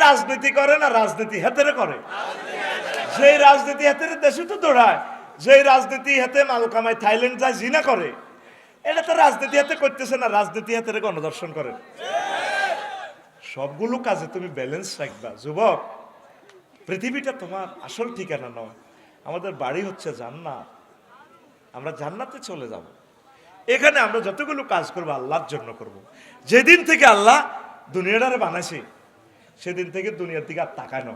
রাজনীতি করে না রাজনীতি হাতেরে করে, সেই রাজনীতি হাতের দেশে তো দৌড়ায়, যেই রাজনীতি হাতে মাল কামায় থাইল্যান্ড যায় জিনা করে, এটা তো রাজনীতি হাতে করতেছে না, রাজনীতি হাতের গণদর্শন করে। সবগুলো কাজে তুমি ব্যালেন্স রাখবা যুবক। পৃথিবীটা তোমার আসল ঠিকানা নয়, আমাদের বাড়ি হচ্ছে জান্নাত, আমরা জান্নাতে চলে যাব। এখানে আমরা যতগুলো কাজ করবো আল্লাহর জন্য করব। যেদিন থেকে আল্লাহ দুনিয়াটারে বানাইছে সেদিন থেকে দুনিয়ার দিকে আর তাকায় না।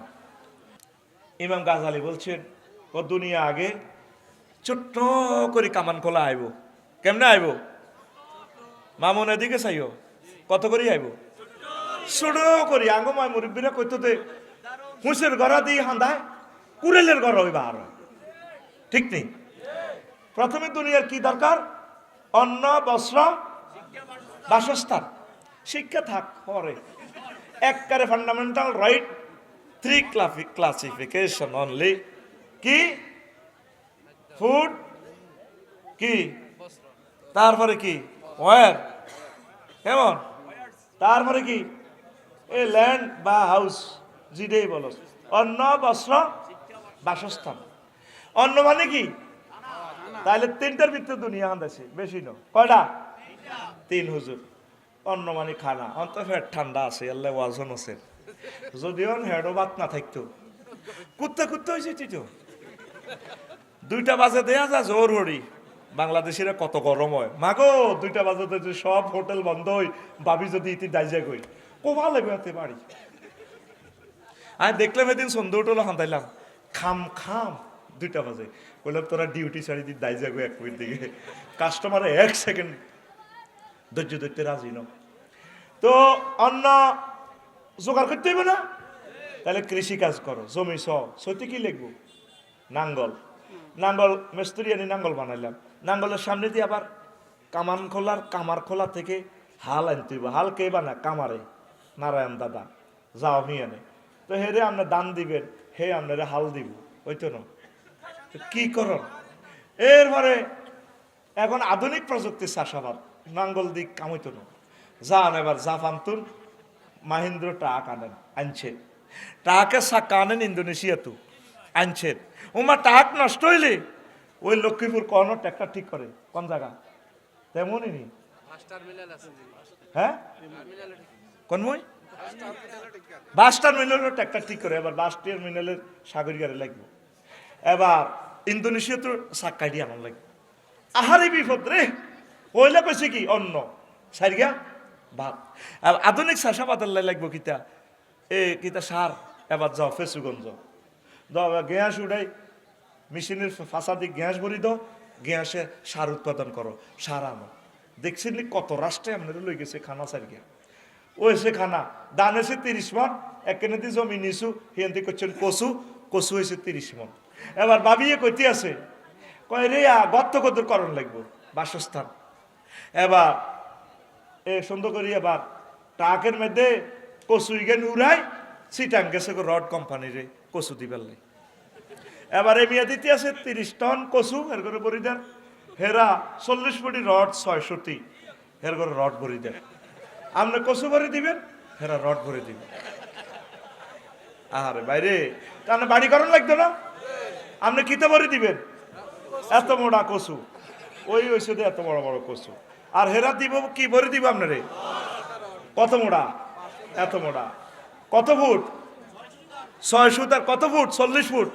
ইমাম গাজালি বলছেন, ও দুনিয়া আগে ছোট্ট করে কামান খোলা আইব, কেমনে আইব? মামুন এদিকে চাইও, কত করে আইব? ছোট করি আঙ্গমায় মুরব্বীরা কইতো দে হুঁসের গড়া দিয়ে হান্দায় কুড়েলের গড়া হইবা আর, ঠিক নেই? প্রথমে দুনিয়ার কি দরকার? অন্ন, বস্ত্র, বাসস্থান, শিক্ষা থাক পরে। একবারে ফান্ডামেন্টাল রাইট, 3 ক্লাসিফিকেশন অনলি। কি? ফুড, কি, তারপরে কি ওয়ার, কেমন, তারপরে কি এ ল্যান্ড বা হাউস, যেটাই বলো। অন্ন, বস্ত্র, বাসস্থান। অন্ন মানে কি? তাহলে 3টার ভিতরে দুনিয়া হান্দাছে, বেশি ন কয়টা? 3 হুজুর। অন্ন মানে খানা, অন্ত ফেট ঠান্ডা আছে, আল্লাহ ওয়াজন আছে, যদিও হেডও ভাত না থাকতো কুত্তে কুত্তে হয়েছে তো। 2টা বাজে দেয়া যা জোর হরি, বাংলাদেশিরা কত গরম হয় মাগো, 2টা বাজে সব হোটেল বন্ধ হই, ভাবি যদি ইতি দাইজা গই কোমা লেগে হতে পারি। আমি দেখলাম এদিন সন্ধ্যা উঠলো হান্দাইলাম, খাম খাম 2টা বাজে, বললাম তোরা ডিউটি ছাড়ি দি দাইজা গো 1 মিনিট দিকে, কাস্টমার 1 সেকেন্ড ধৈর্য ধরতে রাজি ন। তো অন্য জোগাড় করতে হইব না, তাহলে কৃষি কাজ করো, জমি সইতে কি লিখবো? নাঙ্গল। নাঙ্গল মিস্ত্রি আনি নাঙ্গল বানাইলাম, নাঙ্গলের সামনে দিয়ে আবার কামান খোলার কামার খোলা থেকে হাল আনতে হইব। হাল কে বানা? কামারে, নারায়ণ দাদা যাও হি আনে। তো হেরে আপনি দান দিবেন, হে আপনারে হাল দিব, ওই তো না কি কর। এরপরে এখন আধুনিক প্রযুক্তির চাষাবাদ, নাঙ্গল দিক কামইত না, যান এবার জাপান্তুন মাহিন্দ্র ট্রাক আনেন, আনছেন ট্রাকের চাকা আনেন ইন্দোনেশিয়া তো আনছেন। ওমা ট্রাক নষ্ট হইলে ওই লক্ষ্মীপুর কোন ট্র্যাক্টর ঠিক করে কোন জায়গা? তেমনই নি, হ্যাঁ কোন মই বাস টার্মিনালের ট্র্যাক্টর ঠিক করে, এবার বাস টার্মিনালের সাগরিকারে লাগবে, এবার ইন্দোনেশিয়া তো চাক্কাই দিয়ে আনার লাগবে। আহারে বিপদ রে, ওইলা কইছে কি অন্য সারিগা ভাত। আধুনিক চাষাবাদের লাগবো কিতা এ কিতা সার, এবার যাও ফেসুগঞ্জ দাও, গ্যাস উঠাই মেশিনের ফাঁসা দিয়ে গ্যাস ভরি দাও, গ্যাসে সার উৎপাদন করো, সার আনো। দেখছেন কত রাষ্ট্রে আপনারা লই গেছে খানা সারিগা, ওই সে খানা দান হয়েছে 30 মন, এখানে দিয়ে জমি নিছু হিয়ান্তি করছেন কচু, কচু হয়েছে 30 মন। এবার ভাবিয়ে কইতে আছে, কয় রে গর্ত কত করণ লাগবো, বাসস্থান। এবার এ সুন্দর করি, এবার ট্রাকের মধ্যে কচু ইগেন উড়াই সিটাং গেছে রড কোম্পানিরে কচু দিবার লাই। এবার এ মিয়া দিতে আছে 30 টন কচু, এর করে ভরি দেন, হেরা 40 ফুটি রড 600টি, এর করে রড ভরি দেন। আপনি কচু ভরি দিবেন, হেরা রড ভরে দিবেন। আরে বাইরে তাহলে বাড়ি করার লাগতো না, আপনি কিতে ভরি দিবেন? এত মোটা কচু, ওই ওষুধে এত বড় বড় কচু, আর হেরা দিব কি ভরে দিব আপনারে? কত মোটা? এত মোটা। কত ফুট? 600। আর কত ফুট? 40 ফুট।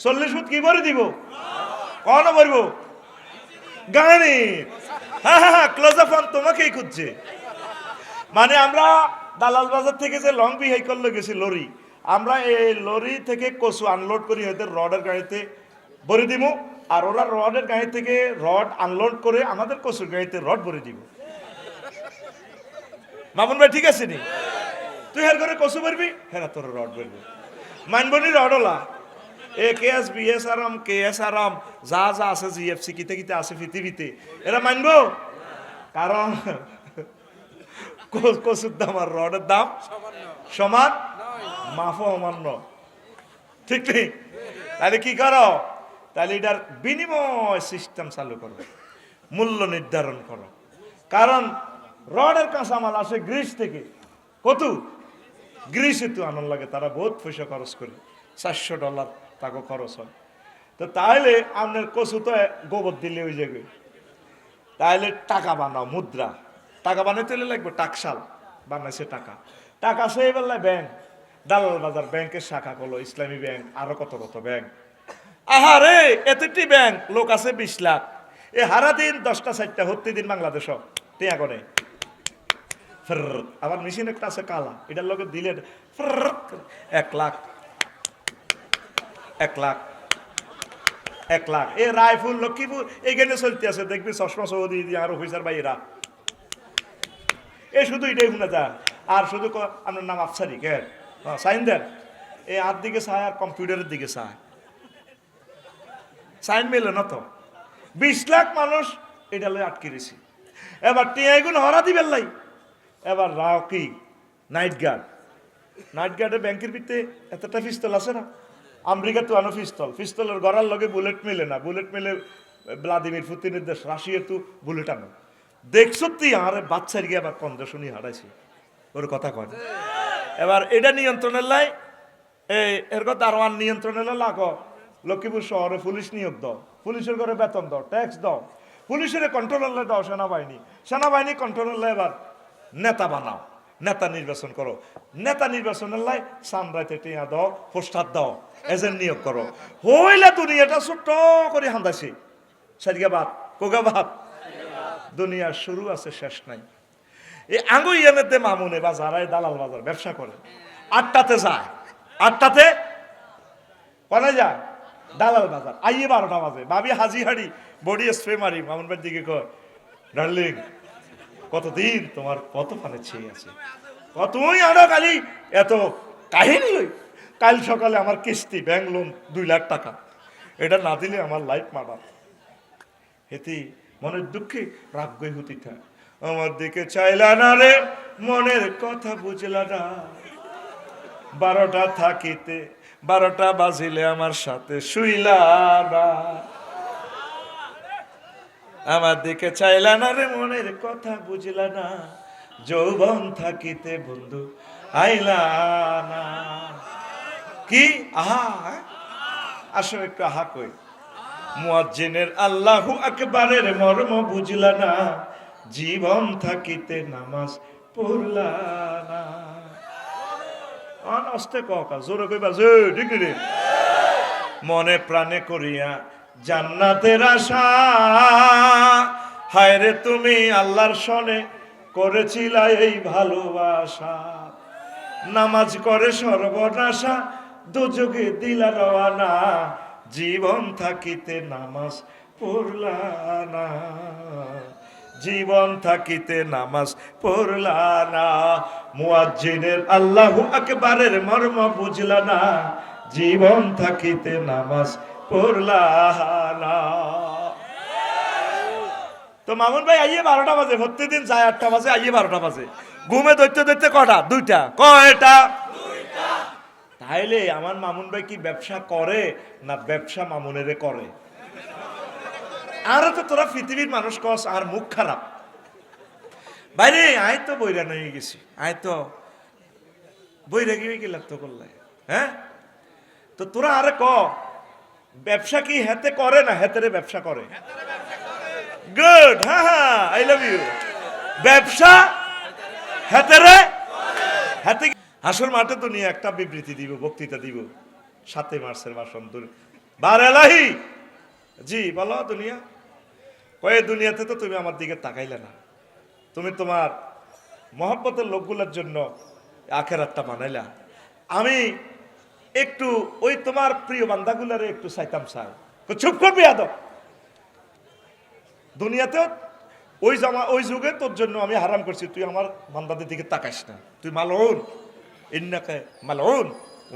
40 ফুট কি ভরে দিব? কন ভরব? গানি। হ্যাঁ হ্যাঁ হ্যাঁ, ক্লোজ আপ অন তোমাকেই খুঁজছে। মানে আমরা দালাল বাজার থেকে যে লং ভেহিকল গেছি লরি, আমরা এই লরি থেকে কচু আনলোড করি ওদের রডের গাড়িতে ভরে দিব, আর ওরা রডের গাড়ি থেকে রড আনলোড করে আমাদের কচুর গাড়িতে রড ভরে দিব। মামুন ভাই ঠিক আছে নি? তুই হের করে কচু ভরবি, হ্যাঁ তোর রড ভরবি, মানবনি রডওলা AKS BS আরাম KS আরাম যা যা আছে GFC কিতে কিতে আছে পৃথিবীতে, এরা মানবো? কারণ কচুর দাম আর রডের দাম সমান, মাফও অমান্য, ঠিক নেই? তাহলে কি করো? তাহলে এটার বিনিময় সিস্টেম চালু করো, মূল্য নির্ধারণ করো। কারণ রডের কাঁচামাল আসে গ্রিস থেকে, কত গ্রিসে তো আনন্দ লাগে, তারা বহুত পয়সা খরচ করে, $400 টাকা খরচ হয়। তো তাহলে আপনার কচু তো গোবর দিলে ওই জায়গায়, তাহলে টাকা বানাও, মুদ্রা। টাকা বানাইতে হলে লাগবে টাকশাল, বানাইছে টাকা। টাকা সেই বেলায় ব্যাংক, দালাল বাজার, ব্যাংকের শাখা করলো, ইসলামী ব্যাংক, আরো কত কত ব্যাংক। আহারে এতটি ব্যাংক, লোক আছে 20 লাখ। এ হারা দিন 10টা 4টা হত্যি দিন বাংলাদেশ টিয়া করে। আবার মেশিন একটা আছে কালা, এটার লোকে দিলে 1 লাখ 1 লাখ 1 লাখ। এ রায়পুর লক্ষ্মীপুর এইখানে চলতে আছে, দেখবি চশমা চৌধুরী দিয়ে আর অফিসার ভাইয়েরা, এ শুধু এটাই শুনে যা। আর শুধু আপনার নাম আফসারি কে সাইন দেন, এই হাত দিকে চায় আর কম্পিউটারের দিকে চায়, সাইন মেলে না তো। 20 লাখ মানুষ এটা লয়ে আটকে রয়েছে। এবার টিয়াগুলো হরা দিবেন লাই। এবার রাও কি নাইট গার্ড, নাইট গার্ডে ব্যাংকের ভিতরে এতটা পিস্তল আছে না, আমেরিকা তো আনো পিস্তল, পিস্তলের গড়ার লগে বুলেট মেলে না, বুলেট মেলে ভ্লাদিমির পুতিনের দেশ রাশিয়া তো বুলেট আনো। দেখছ তুই আরে বাচ্চার গিয়ে আবার কন্দেশনই হারাইছি, ওর কথা কয়। এবার এটা নিয়ন্ত্রণের লাই, এর দারোয়ান নিয়ন্ত্রণের লাগো, লক্ষ্মীপুর শহরে পুলিশ নিয়োগ দাও, পুলিশের ঘরে বেতন দাও, ট্যাক্স দাও, পুলিশের কন্ট্রোলার দাও, সেনাবাহিনী, সেনাবাহিনী কন্ট্রোলার, এবার নেতা বানাও, নেতা নির্বাচন করো, নেতা নির্বাচনের লাই সানরাইতে টিয়া দাও, পোস্টার দাও, এজেন্ট নিয়োগ করো। হইলে দুনিয়াটা ছোট্ট করে হান্দাইছি, সারিগা বাদ কোগা বাদ, দুনিয়ার শুরু আছে শেষ নাই। এই আঙ্গুইয়ানেতে মামুনে বা যারাই দালাল বাজার ব্যবসা করে, 8টাতে যায়, 8টাতে কনে যায় দালাল বাজার, আইয়ে 12টা বাজে, ভাবি হাজি হাড়ি বডি স্প্রে মারি, মামুন ভাইয়ের দিকে কয় ডার্লিং কতদিন তোমার কত পানে ছেয়ে আছে, কতই আনো কালি এত কাহিনী লই, কাল সকালে আমার কিস্তি ব্যাংক লোন 2 লাখ টাকা, এটা না দিলে আমার লাইফ মার্ডার। হেতি মনের দুঃখে রাগ গই হতি থাক, আমার দিকে চাইলা না রে, মনের কথা বুঝলা না, 12টা থাকিতে 12টা বাজিলে আমার সাথে শুইলা না, আমার দিকে চাইলা না রে, মনের কথা বুঝলা না, যৌবন থাকিতে বন্ধু আইলা না। কি আহা, আসো একটু আহা কই। মুয়াজ্জিনের আল্লাহু আকবারের মর্ম বুঝলা না, জীবন থাকিতে নামাজ পড়লা না। অনস্তে কা জোরে কইবা যে ঠিক রে, মনে প্রাণে করিয়া জান্নাতের আশা, হায় রে তুমি আল্লাহর সনে করেছিলা এই ভালোবাসা, নামাজ করে সর্বনাশা, দুযোগে দিলা রওয়ানা, জীবন থাকিতে নামাজ পড়লা না, জীবন থাকিতে নামাজ পড়লা না, মুয়াজ্জিনের আল্লাহু আকবারের মর্ম বুঝলা না, জীবন থাকিতে নামাজ পড়লা না। তো মামুন ভাই আইয়ে 12টা বাজে, প্রতিদিন যায় 8টা বাজে, আইয়ে 12টা বাজে, ঘুমে দৈত্য দৈত্য কটা 2টা, কয়টা? তাইলে আমার মামুন ভাই কি ব্যবসা করে না ব্যবসা মামুনেরে করে? আর তো তোরা পৃথিবীর মানুষ কস আর মুখ খারাপ, বাইরে আয় তো বইরা নিয়ে গেছি, আয় তো বইরা গিয়ে কি লাগতো করলে, হ্যাঁ? তো তোরা আরে ক ব্যবসা কি হেতে করে না হেতেরে ব্যবসা করে? গুড, হ্যাঁ হ্যাঁ, আই লাভ ইউ। ব্যবসা হেতেরে হাতে। আসল মাঠে তো নিয়ে একটা বিবৃতি দিব, বক্তৃতা দিব, 7 মার্চের ভাষণ বার এলাহি। জি বলো দুনিয়া, কয়ে দুনিয়াতে তো তুমি আমার দিকে তাকাইলে না, তুমি তোমার মহব্বতের লোকগুলোর জন্য আখেরাতটা বানাইলা, আমি একটু ওই তোমার প্রিয় বান্দাগুলারে একটু চাইতাম চাই, চুপ করবি আদব। দুনিয়াতেও ওই যুগে তোর জন্য আমি হারাম করছি, তুই আমার বান্দাদের দিকে তাকাইস না, তুই মালউন, ইন্নাকা মালউন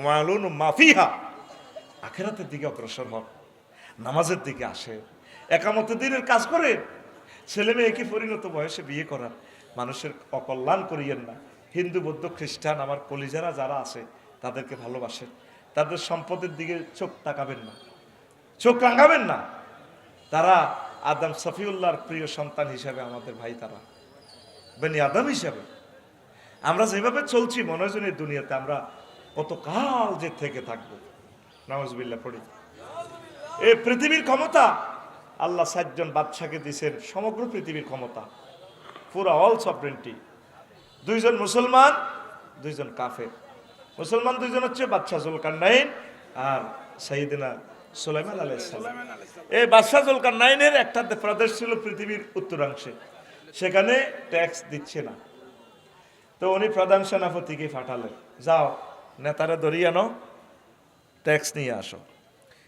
মালউন মাফিহা। আখেরাতের দিকে অগ্রসর হন, নামাজের দিকে আসে, একামতে দিনের কাজ করে, ছেলে মেয়েকে পরিণত বয়সে বিয়ে করার, মানুষের অকল্যাণ করিয়েন না। হিন্দু বৌদ্ধ খ্রিস্টান আমার কলিজারা যারা আছে তাদেরকে ভালোবাসেন, তাদের সম্পদের দিকে চোখ তাকাবেন না, চোখ রাঙাবেন না। তারা আদম সফিউল্লাহর প্রিয় সন্তান হিসাবে আমাদের ভাই, তারা বনি আদম হিসাবে আমরা যেভাবে চলছি মনে হয় যেন এই দুনিয়াতে আমরা কত কাল যে থেকে থাকবো। নাউজুবিল্লাহ পড়ি। এই পৃথিবীর ক্ষমতা আল্লাহ 7 জন বাদশাকে দিয়েছেন, সমগ্র পৃথিবীর ক্ষমতা, পুরা অল সভরেন্টি। 2 জন মুসলমান, 2 জন কাফের। মুসলমান 2 জন হচ্ছে বাদশাহ জুলকারনাইন আর সাইয়েদনা সুলাইমান আলাইহিস সালাম। এই বাদশাহ জুলকারনাইনের একটা প্রদেশ ছিল পৃথিবীর উত্তরাংশে, সেখানে ট্যাক্স দিচ্ছে না। তো উনি প্রধান সেনাপতিকে পাঠালেন, যাও নেতারা ধরিয়ে আনো, ট্যাক্স নিয়ে আসো।